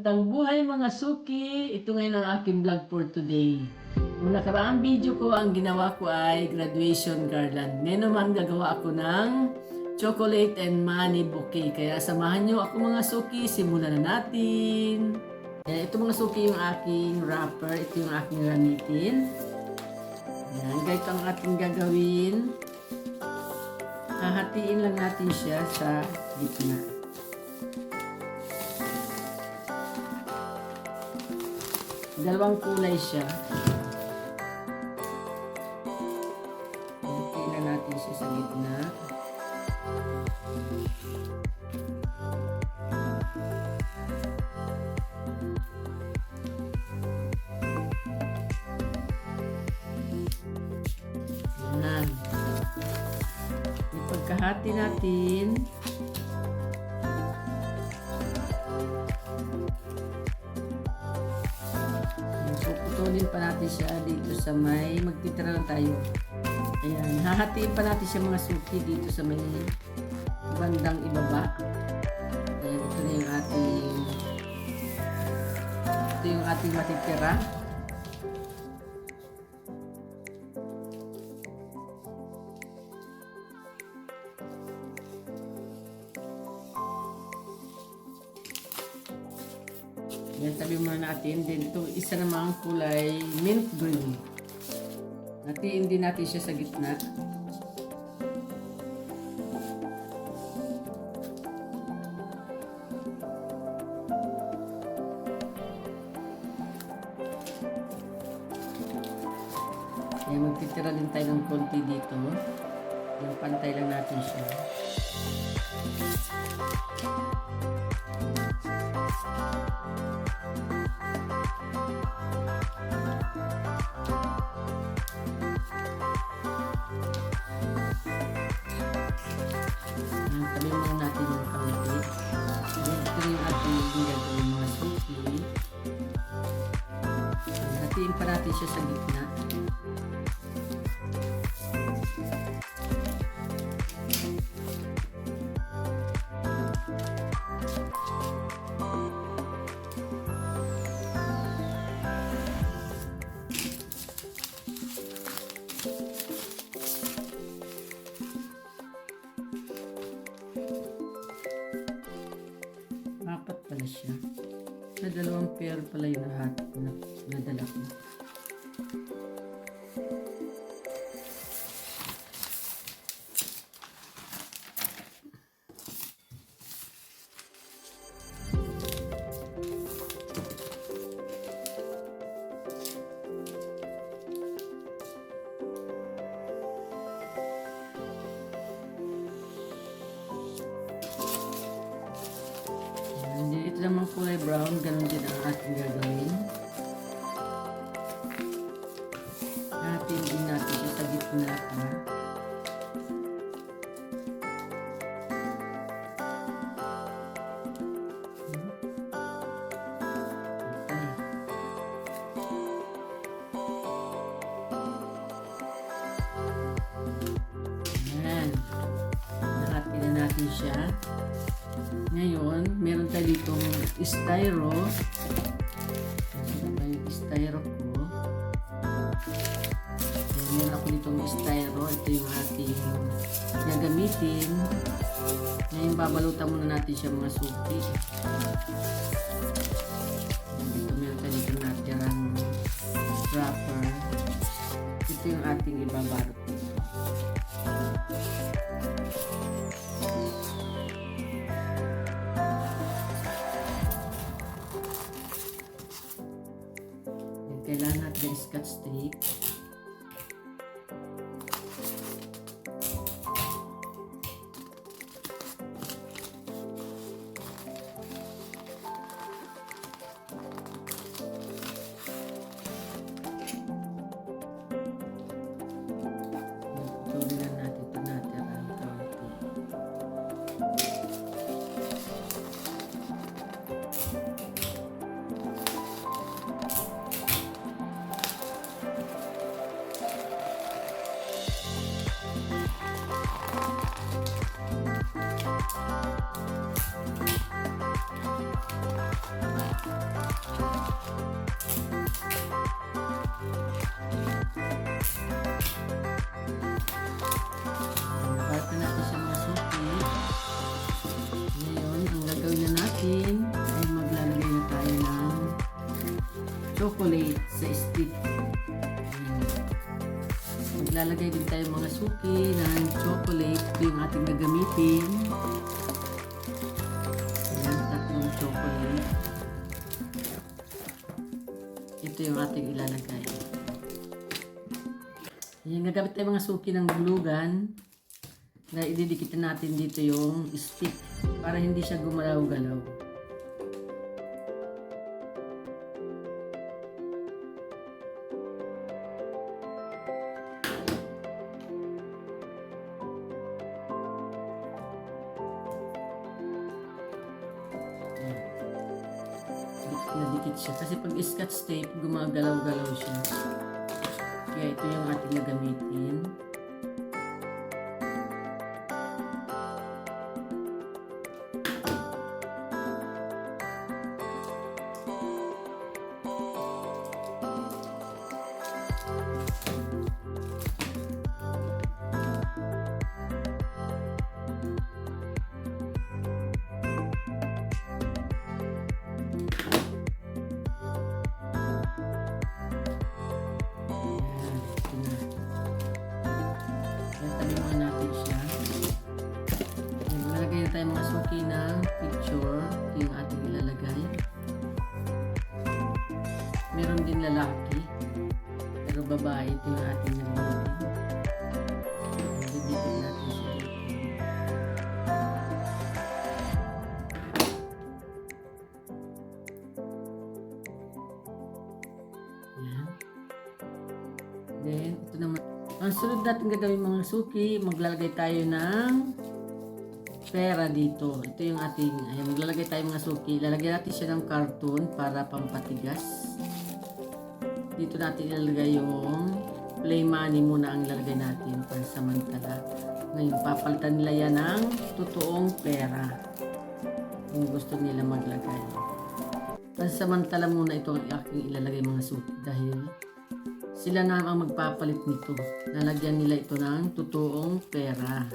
Magandang buhay mga suki! Ito ngayon ang aking vlog for today. Yung nakaraang video ko, ang ginawa ko ay graduation garland. Ngayon naman gagawa ako ng chocolate and money bouquet. Kaya samahan nyo ako mga suki, simulan na natin. Ito mga suki yung aking wrapper. Ito yung aking gamitin. Yan, ganito ang ating gagawin. Hahatiin lang natin siya sa gitna. Dalawang kulay siya. Tingnan natin siya sa gitna. Yan. Ipagkahati natin. Puputulin pa natin siya dito sa may magtitira lang tayo. Ayan, hahatiin pa natin siya mga suki dito sa may bandang ibaba. Ayan, ito yung ating matitira. Yan, tabi muna natin. Then ito, isa namang kulay mint green. Hatiin din natin siya sa gitna. Yan, magtitira din tayo ng konti dito. Yung pantay lang natin siya. Tabi muna natin yung kaunti. Ito yung ating gagawin mga suki. Hatiin pa natin siya sa gitna. Apat pala siya. Na dalawang pair pala yung nadala ko. Ito naman kulay brown, ganun din ang ating gagawin. Hatiin din natin siya sa gitna. Ayan. Hatiin na natin siya. Ngayon, meron tayo ditong styro. Ito yung styro ko. Meron ako ditong styro. Ito yung ating gagamitin. Ngayon, babalutan muna natin siya mga suki. Dito meron tayo ditong natirang wrapper. Ito yung ating ibabalot. Kailangan natin ng scotch tape. Tuloy natin ito natin ang kaunti. Bata natin siya mga suki. Ngayon, ang gagawin na natin ay maglalagay na tayo ng chocolate sa stick. Maglalagay din tayo mga suki ng chocolate. Ito yung ating gagamitin. Ayan, tatlong chocolate. Ito yung ating ilalagay. Ayan, gagamit tayo mga suki ng bulugan. Na ididikit natin dito yung stick para hindi siya gumalaw-galaw. Dikit siya kasi pag scotch tape gumagalaw-galaw siya, kaya ito yung ating gagamitin. Tayo mga suki ng picture. Ito yung ating ilalagay. Meron din lalaki, pero babae. Ito yung ating gagamitin. Didikit natin siya. Yan. Then ito naman ang sunod natin gagawin mga suki. Maglalagay tayo ng pera dito. Ito yung ating, ayan, maglalagay tayo mga suki. Lalagyan natin siya ng carton para pampatigas. Dito natin ilalagay yung play money muna ang ilalagay natin pansamantala. Ngayon, papalitan nila yan ng totoong pera kung gusto nila maglagay. Pansamantala muna ito ang aking ilalagay mga suki dahil sila na ang magpapalit nito. Lalagyan nila ito ng totoong pera.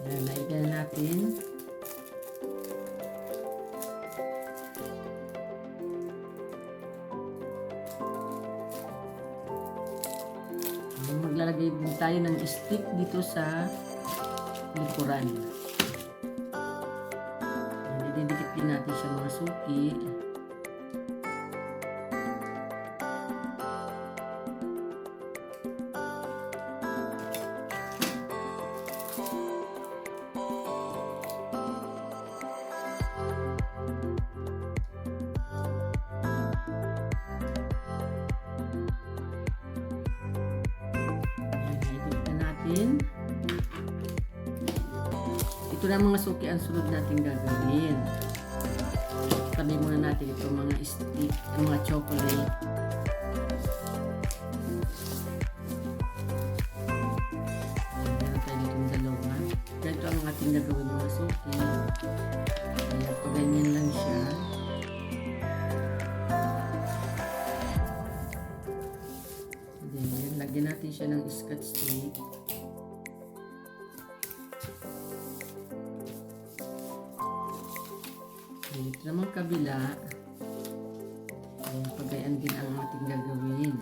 Ayan, naigyan natin. Maglalagay din tayo ng stick dito sa likuran. Didikit din natin siya mga suki. Ito na mga suki ang sunod natin gagawin. Tabi muna natin ito mga stick, mga chocolate. Meron tayo ditong dalawa. Ganito ang ating gagawin mga suki. Kaya pag ganyan lang siya. Then, lagyan natin siya ng scotch tape. Dito naman kabila, pagayan din ang ating gagawin.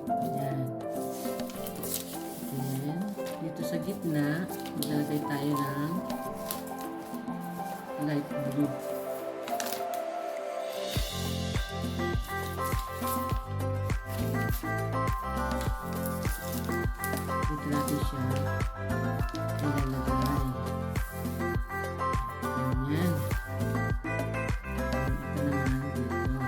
Ayan. Then, dito sa gitna, maglalagay tayo ng light blue. Dito natin siya ilalagay. Ganyan. Ito naman dito.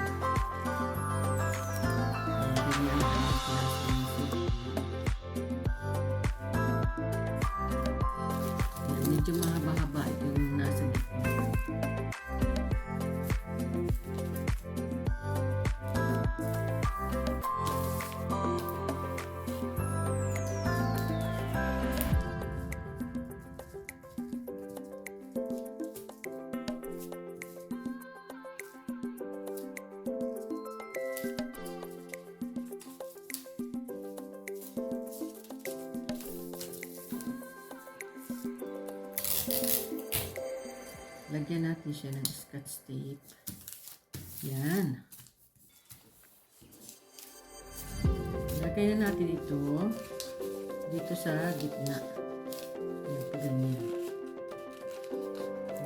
medyo mahaba-haba itong nasa gitna. Lagyan natin siya ng scotch tape. Yan. Lagay na natin ito dito sa gitna. Yan, pa ganyan.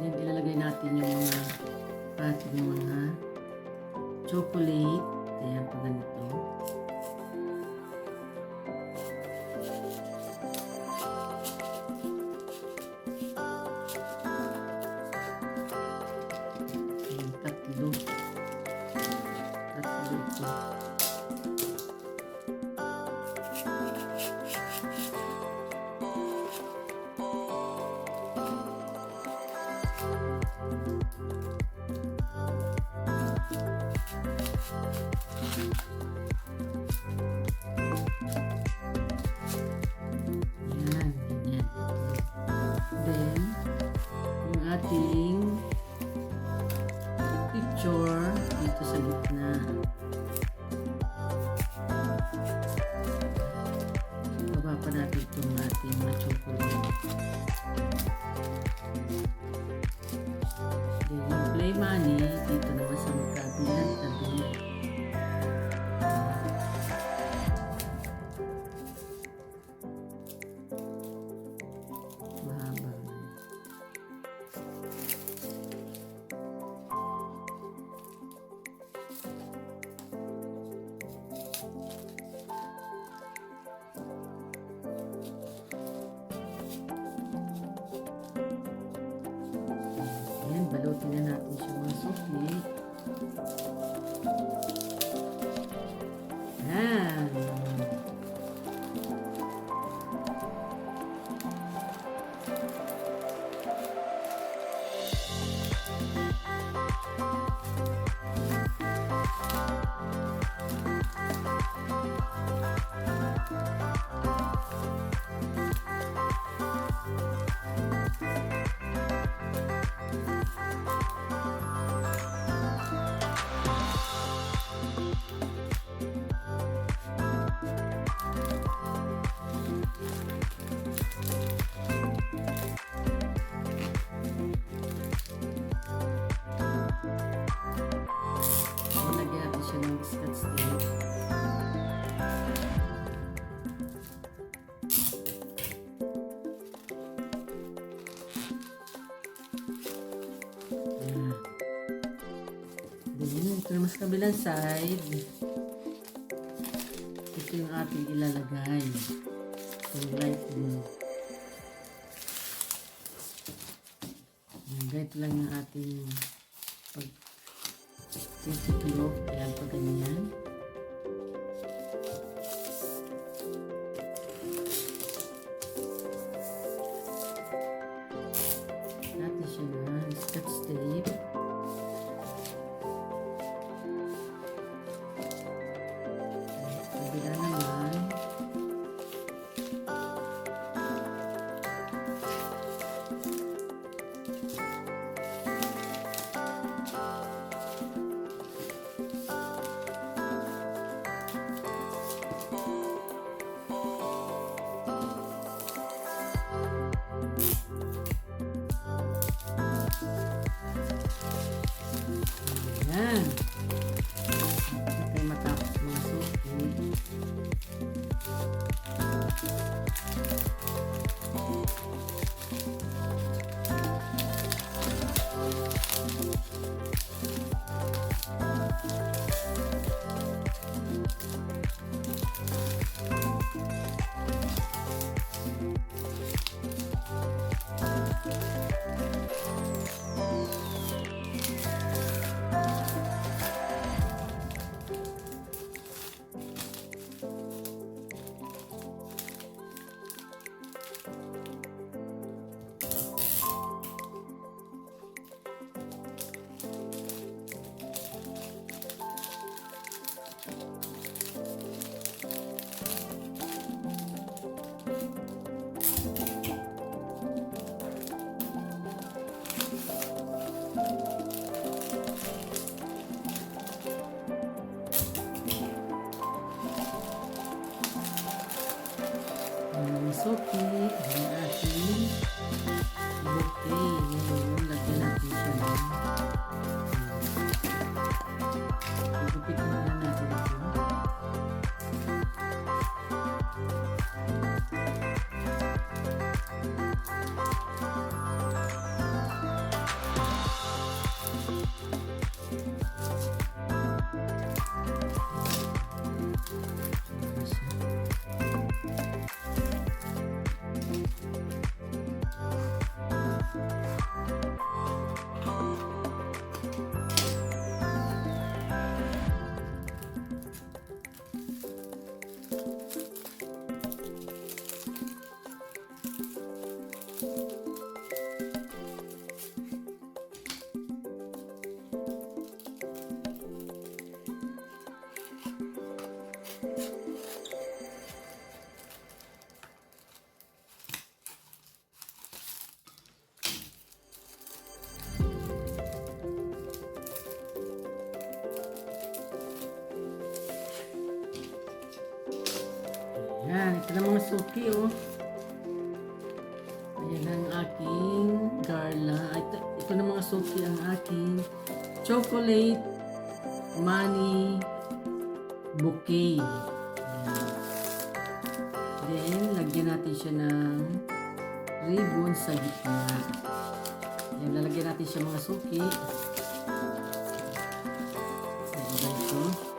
Then, ilalagay natin yung mga ating mga chocolate. Ayan, pa ganito. Tatlo ito. Yan, ganyan. Then, yung ating picture dito sa gitna. Baba pa natin itong ating mga chocolate. Then, yung play money dito naman sa magkabilang tabi. Mahaba. Ayan, balutin na natin siya mga sukli. Ayan. Lagyan natin siya ng scotch tape. Ayan. Then, ito naman sa kabilang side. Ito yung ating ilalagay. Yung light blue. Ayan, ganito lang yung ating pag-tiklop. Ayan, pag ganyan. Natin siya na scotch tape. Kabila naman. suki ang ating bouquet. Ngayon, lagyan natin siya ng igupitin muna natin ito. Yan, ito na mga suki, oh. Ayan ang aking garland. Ito na mga suki ang aking chocolate money bouquet. Ayan. Then, lagyan natin siya ng ribbon sa gitna. Ayan, lalagyan natin siya mga suki. Ayan, ito.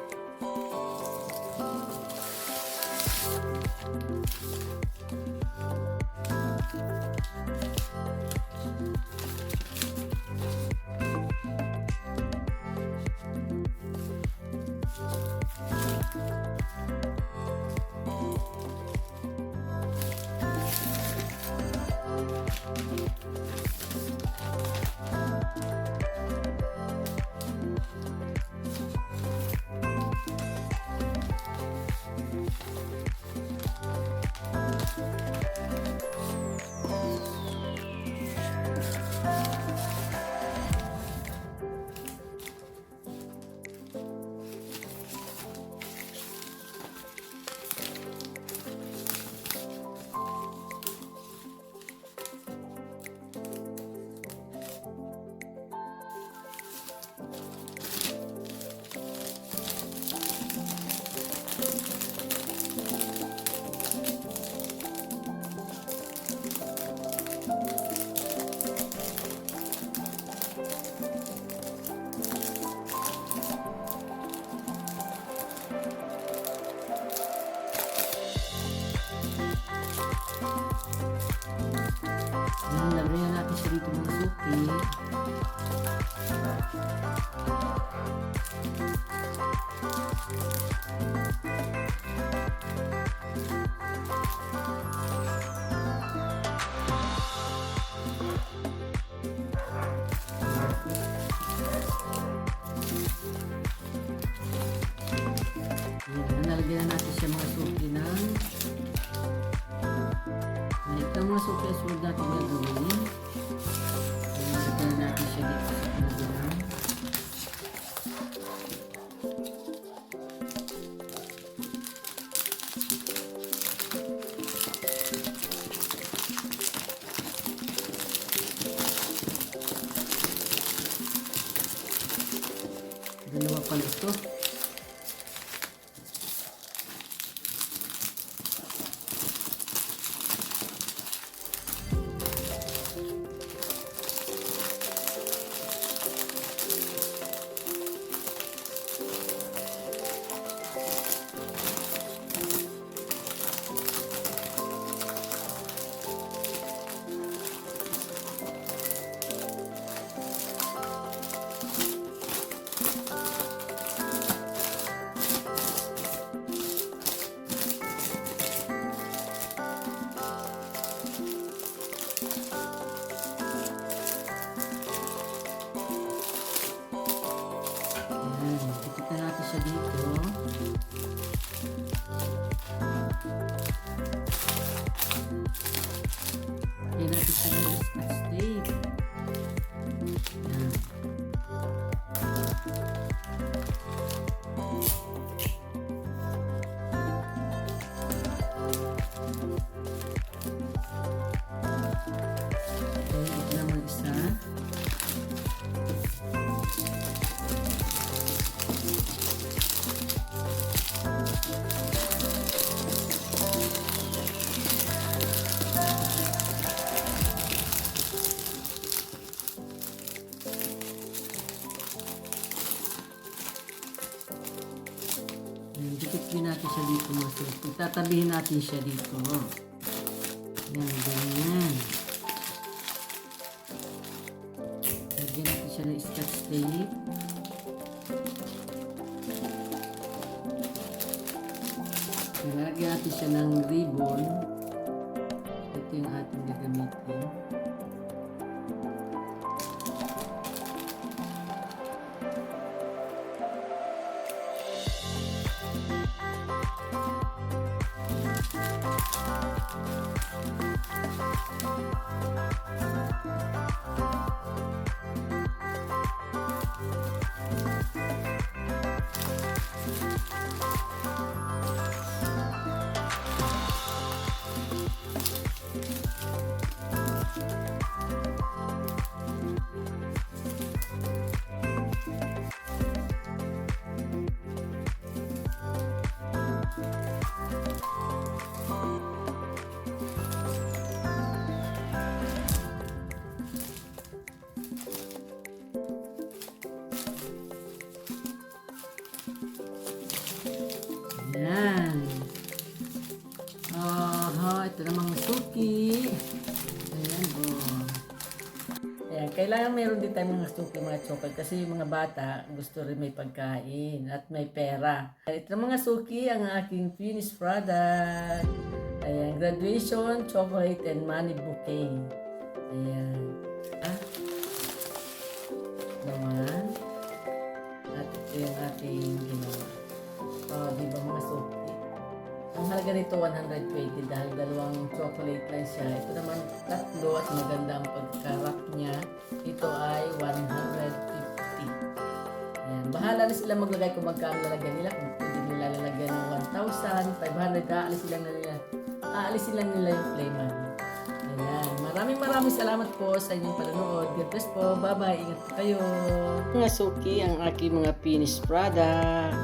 Lagyan natin siya dito mga suki. Nalagyan natin siya mga suki ng ito mga suki as huwag natin gagawin. Nalagyan natin siya dito sa pinagulang. Dalawa pala ito. Ikita natin siya dito. Lagyan natin siya ng scotch tape. Yan. Ayan, dikit din natin siya dito mga suki. Tatabihin natin siya dito. Ayan, ganyan. Lagyan natin siya ng scotch tape. Lagyan natin siya ng ribbon. Ito yung ating gagamitin. Ayan. Ito namang suki. Ayan po. Ayan, kailangan meron din tayong mga suki, mga chocolate. Kasi yung mga bata gusto rin may pagkain at may pera. Ito na mga suki, ang aking finished product. Ayan, graduation, chocolate, and money bouquet. Ayan. Naman. At ito yung ating ginawa. Di ba mga suki? Ang halaga nito 120 dahil dalawang chocolate lang siya. Ito naman tatlo at maganda ang pagka-wrap niya. Ito ay 150. Ayan. Bahala na sila maglagay kung magkano lalagyan nila. Kung pwede nila lalagyan ng 1,500, aalisin lang nila yung flavor. Ayan. Maraming salamat po sa inyong panonood. God bless po. Bye-bye. Ingat po kayo. Mga suki, ang aking mga finished product.